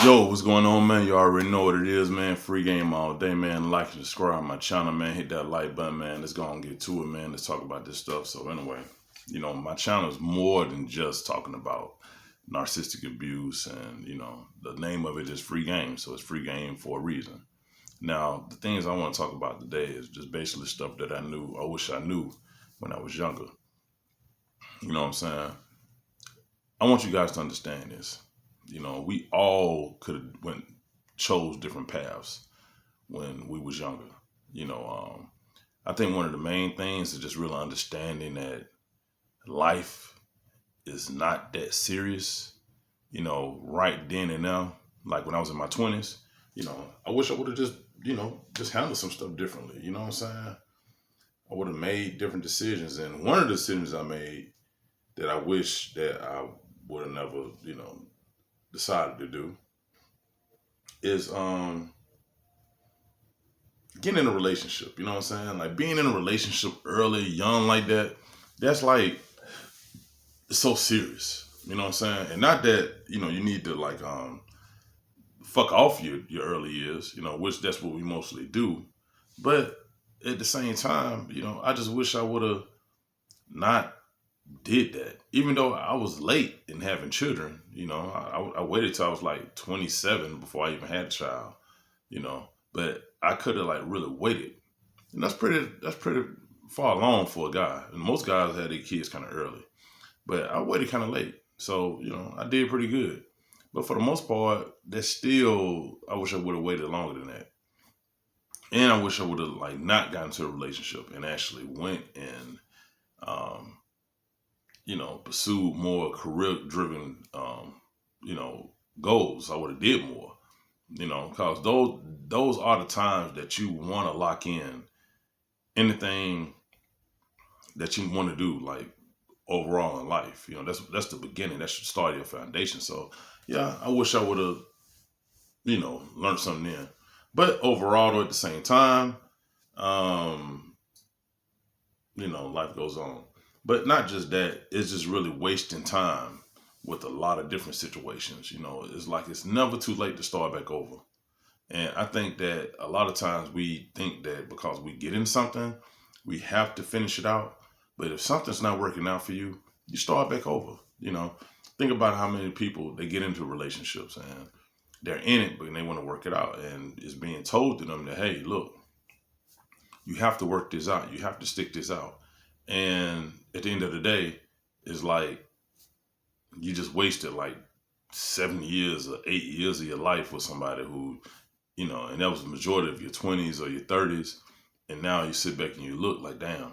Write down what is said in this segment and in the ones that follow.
Yo, what's going on, man? You already know what it is, man. Free game all day, man. Like and subscribe my channel, man. Hit that like button, man. Let's go and get to it, man. Let's talk about this stuff. So anyway, my channel is more than just talking about narcissistic abuse, and the name of it is free game. So it's free game for a reason. Now, the things I want to talk about today is just basically stuff that I knew, I wish I knew when I was younger. You know what I'm saying? I want you guys to understand this. We all could have went chose different paths when we was younger. You know, I think one of the main things is just really understanding that life is not that serious. Right then and now, like when I was in my 20s, I wish I would have just handled some stuff differently. You know what I'm saying? I would have made different decisions, and one of the decisions I made that I wish that I would have never, decided to do is getting in a relationship. You know what I'm saying? Like being in a relationship early, young like that, that's like it's so serious. You know what I'm saying? And not that, you need to like fuck off your early years, which that's what we mostly do. But at the same time, I just wish I would have not did that. Even though I was late in having children, I waited till I was like 27 before I even had a child, but I could have like really waited. And that's pretty far along for a guy. And most guys had their kids kind of early, but I waited kind of late. So, I did pretty good. But for the most part, that's still, I wish I would have waited longer than that. And I wish I would have like not gotten into a relationship and actually went and, um, pursued more career driven, goals. I would have did more, because those are the times that you want to lock in anything that you want to do, like overall in life. That's the beginning. That should start your foundation. So yeah, I wish I would have, learned something then. But overall, though, at the same time, um, life goes on. But not just that, it's just really wasting time with a lot of different situations. It's like it's never too late to start back over. And I think that a lot of times we think that because we get in something, we have to finish it out. But if something's not working out for you, you start back over. Think about how many people they get into relationships and they're in it, but they want to work it out. And it's being told to them that, hey, look, you have to work this out. You have to stick this out. And at the end of the day, it's like you just wasted like 7 years or 8 years of your life with somebody who, and that was the majority of your 20s or your 30s. And now you sit back and you look like, damn,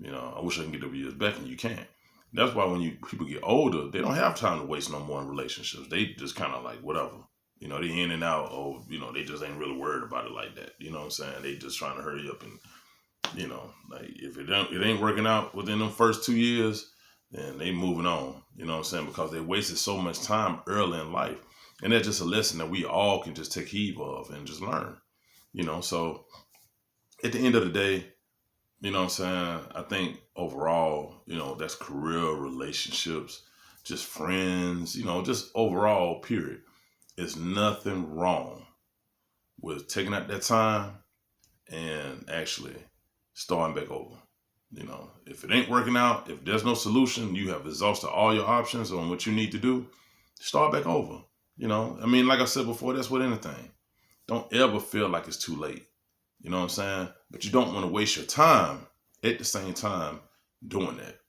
I wish I can get over years back, and you can't. That's why when people get older, they don't have time to waste no more in relationships. They just kind of like whatever. They in and out, or they just ain't really worried about it like that. You know what I'm saying? They just trying to hurry up and like if it ain't working out within them first 2 years, then they moving on. You know what I'm saying? Because they wasted so much time early in life, and that's just a lesson that we all can just take heed of and just learn. So at the end of the day, you know what I'm saying? I think overall, that's career, relationships, just friends, just overall, period. There's nothing wrong with taking out that time and actually starting back over. If it ain't working out, if there's no solution, you have exhausted all your options on what you need to do, start back over. Like I said before, that's with anything. Don't ever feel like it's too late. You know what I'm saying? But you don't want to waste your time at the same time doing that.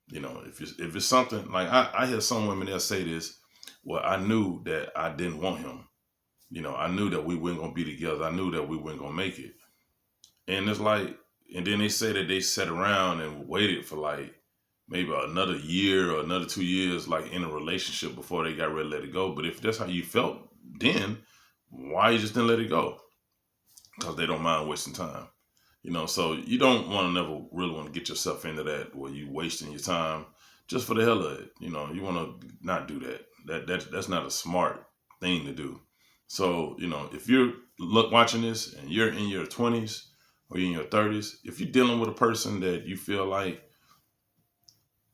If it's something like I hear some women that say this, well, I knew that I didn't want him. I knew that we weren't gonna be together. I knew that we weren't gonna make it. And it's like, and then they say that they sat around and waited for like maybe another year or another 2 years, like in a relationship before they got ready to let it go. But if that's how you felt then, why you just didn't let it go? Because they don't mind wasting time. So you don't want to never really want to get yourself into that where you wasting your time just for the hell of it. You want to not do that. That's not a smart thing to do. So, if you're watching this and you're in your 20s or you're in your 30s, if you're dealing with a person that you feel like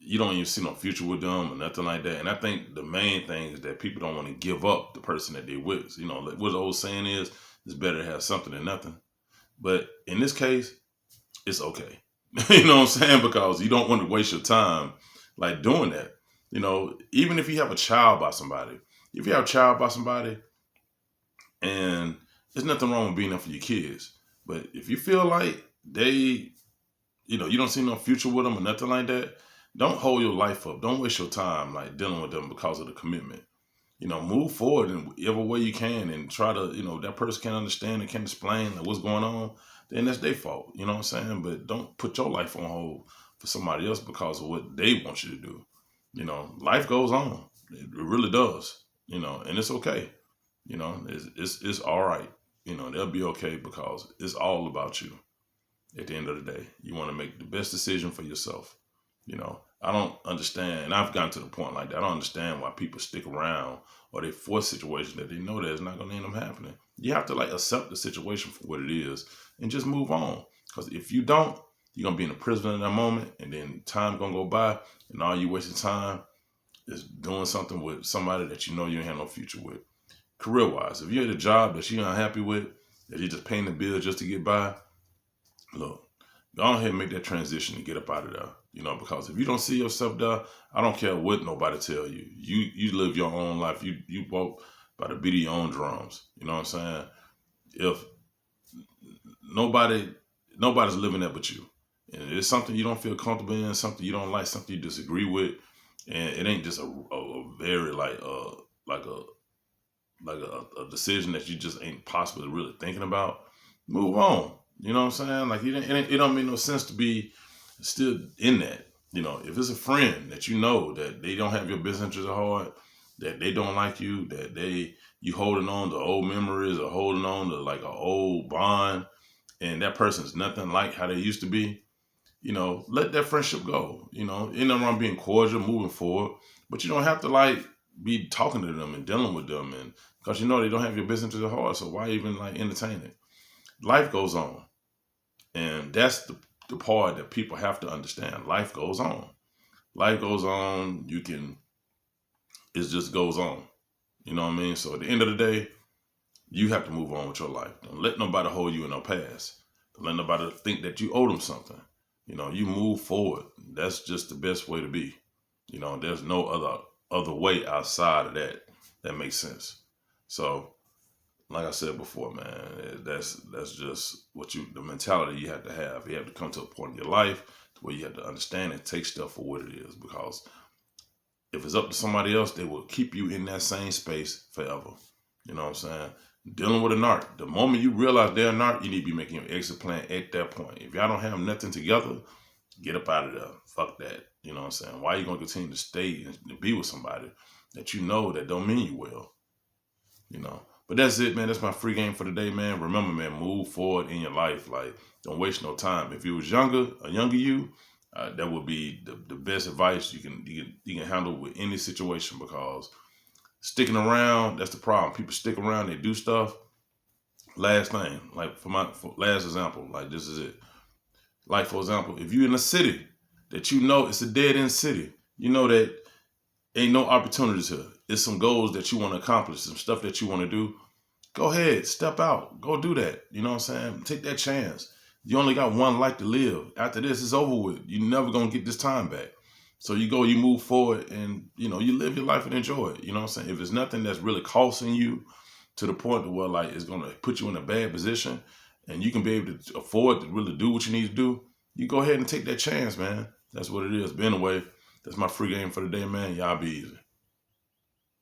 you don't even see no future with them or nothing like that. And I think the main thing is that people don't want to give up the person that they're with. You know, like what the old saying is, it's better to have something than nothing. But in this case, it's okay. You know what I'm saying? Because you don't want to waste your time like doing that. You know, even if you have a child by somebody, if you have a child by somebody, and there's nothing wrong with being there for your kids. But if you feel like they, you know, you don't see no future with them or nothing like that, don't hold your life up. Don't waste your time like dealing with them because of the commitment. You know, move forward in whatever way you can and try to, you know, that person can't understand and can't explain like, what's going on, then that's their fault. You know what I'm saying? But don't put your life on hold for somebody else because of what they want you to do. You know, life goes on. It really does. You know, and it's okay. You know, it's all right. You know, they'll be okay because it's all about you. At the end of the day, you want to make the best decision for yourself. You know, I don't understand, and I've gotten to the point like that. I don't understand why people stick around or they force situations that they know that it's not going to end up happening. You have to like accept the situation for what it is and just move on. Because if you don't, you're going to be in a prison in that moment, and then time going to go by, and all you wasting time is doing something with somebody that you know you ain't have no future with. Career wise, if you're at a job that you're unhappy with, that you're just paying the bills just to get by, look, go ahead and make that transition and get up out of there. You know, because if you don't see yourself there, I don't care what nobody tell you. You live your own life. You walk by the beat of your own drums. You know what I'm saying? If nobody's living that but you, and it's something you don't feel comfortable in, something you don't like, something you disagree with, and it ain't just a very like a a decision that you just ain't possibly really thinking about, move on. You know what I'm saying? Like it don't make no sense to be still in that. You know, if it's a friend that you know that they don't have your best interest at heart, that they don't like you, that you holding on to old memories or holding on to like an old bond, and that person's nothing like how they used to be, you know, let that friendship go. You know, ain't nothing wrong being cordial, moving forward, but you don't have to like be talking to them and dealing with them, and because you know they don't have your business at heart. So why even like entertain it? Life goes on, and that's the part that people have to understand. Life goes on. Life goes on. It just goes on. You know what I mean? So at the end of the day, you have to move on with your life. Don't let nobody hold you in no past. Don't let nobody think that you owe them something. You know, you move forward. That's just the best way to be. You know, there's no other way outside of that that makes sense. So, like I said before, man, that's just the mentality you have to have. You have to come to a point in your life where you have to understand and take stuff for what it is. Because if it's up to somebody else, they will keep you in that same space forever. You know what I'm saying? Dealing with a narc. The moment you realize they're a narc, you need to be making your exit plan at that point. If y'all don't have nothing together, get up out of there. Fuck that. You know what I'm saying? Why are you going to continue to stay and be with somebody that you know that don't mean you well? You know? But that's it, man. That's my free game for today, man. Remember, man, move forward in your life. Like, don't waste no time. If you was a younger you, that would be the best advice you can handle with any situation, because sticking around, that's the problem. People stick around, they do stuff. Last thing, like for last example, like this is it. Like for example, if you're in a city that you know it's a dead end city, you know that ain't no opportunities here. It's some goals that you want to accomplish, some stuff that you want to do. Go ahead, step out, go do that. You know what I'm saying? Take that chance. You only got one life to live. After this, it's over with. You're never gonna get this time back. So you go, you move forward, and you know you live your life and enjoy it. You know what I'm saying? If it's nothing that's really costing you to the point where like it's gonna put you in a bad position, and you can be able to afford to really do what you need to do, you go ahead and take that chance, man. That's what it is. But anyway, that's my free game for the day, man. Y'all be easy.